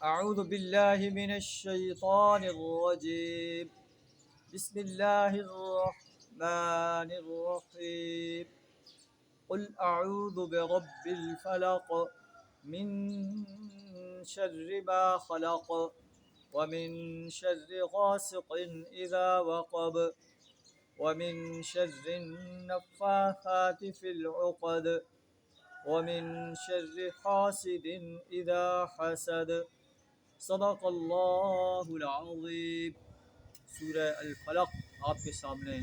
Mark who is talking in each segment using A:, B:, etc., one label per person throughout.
A: أعوذ بالله من الشيطان الرجيم. بسم الله الرحمن الرحيم. قل أعوذ برب الفلق من شر ما خلق ومن شر غاسق إذا وقب ومن شر النفاثات في العقد ومن شر حاسد إذا حسد. صدق اللہ العظیم. سورہ الفلق آپ کے سامنے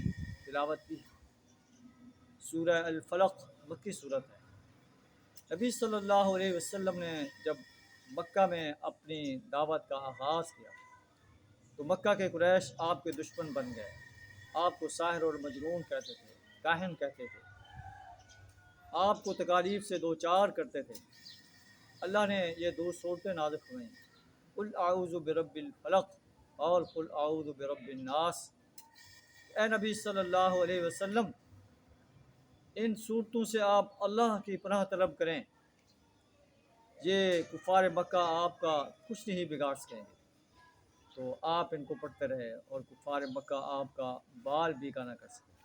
A: تلاوت کی. سورہ الفلق مکی صورت ہے. نبی صلی اللہ علیہ وسلم نے جب مکہ میں اپنی دعوت کا آغاز کیا تو مکہ کے قریش آپ کے دشمن بن گئے. آپ کو ساحر اور مجنون کہتے تھے، کاہن کہتے تھے، آپ کو تکالیف سے دو چار کرتے تھے. اللہ نے یہ دو صورتیں نازل ہوئیں، قل اعوذ برب الفلق اور قل اعوذ برب الناس. اے نبی صلی اللہ علیہ وسلم، ان صورتوں سے آپ اللہ کی پناہ طلب کریں. یہ کفار مکہ آپ کا کچھ نہیں بگاڑ سکیں گے، تو آپ ان کو پڑھتے رہے اور کفار مکہ آپ کا بال بیکا نہ کر سکیں.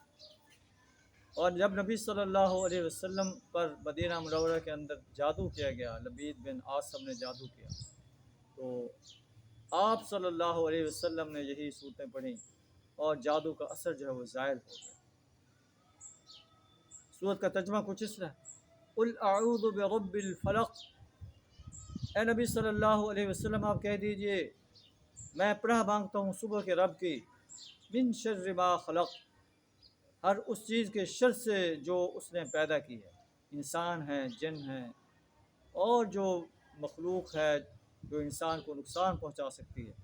A: اور جب نبی صلی اللہ علیہ وسلم پر مدینہ منورہ کے اندر جادو کیا گیا، لبید بن عاصم نے جادو کیا، تو آپ صلی اللہ علیہ وسلم نے یہی صورتیں پڑھیں اور جادو کا اثر جو ہے وہ زائل ہو گیا. سورت کا ترجمہ کچھ اس طرح: قل اعوذ برب الفلق. اے نبی صلی اللہ علیہ وسلم، آپ کہہ دیجئے میں پناہ مانگتا ہوں صبح کے رب کی، من شر ما خلق، ہر اس چیز کے شر سے جو اس نے پیدا کی ہے. انسان ہیں، جن ہیں، اور جو مخلوق ہے جو انسان کو نقصان پہنچا سکتی ہے.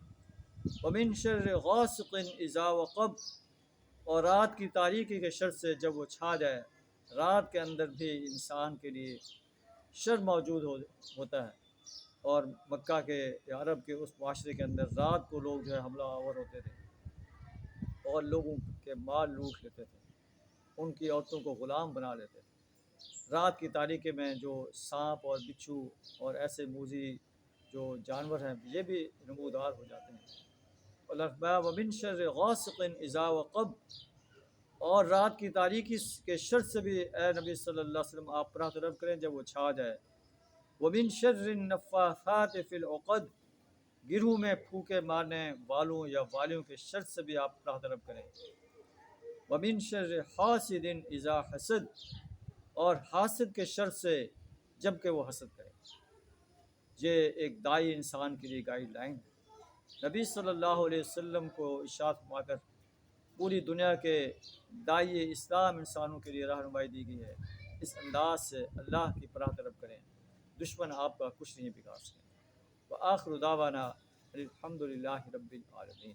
A: ومن شر غاسق اذا وقب، اور رات کی تاریکی کے شر سے جب وہ چھا جائے. رات کے اندر بھی انسان کے لیے شر موجود ہوتا ہے، اور مکہ کے یا عرب کے اس معاشرے کے اندر رات کو لوگ جو ہے حملہ آور ہوتے تھے اور لوگوں کے مال لوٹ لیتے تھے، ان کی عورتوں کو غلام بنا لیتے تھے. رات کی تاریکی میں جو سانپ اور بچھو اور ایسے موذی جو جانور ہیں یہ بھی نمودار ہو جاتے ہیں. ومن شر غاسق اذا وقب، اور رات کی تاریکی کے شر سے بھی اے نبی صلی اللہ علیہ وسلم آپ پناہ طلب کریں جب وہ چھا جائے. ومن شر النفاثات فی العقد، گروہ میں پھونکے مارنے والوں یا والیوں کے شر سے بھی آپ پناہ طلب کریں. ومن شر حاسد اذا حسد، اور حاسد کے شر سے جب کہ وہ حسد کرے. یہ ایک دائی انسان کے لیے گائیڈ لائن ہے. نبی صلی اللہ علیہ وسلم کو ارشاد فرما کر پوری دنیا کے دائی اسلام انسانوں کے لیے رہنمائی دی گئی ہے. اس انداز سے اللہ کی پناہ طلب کریں، دشمن آپ کا کچھ نہیں بگاڑ سکیں. وآخر دعوانا الحمد للہ رب العالمین.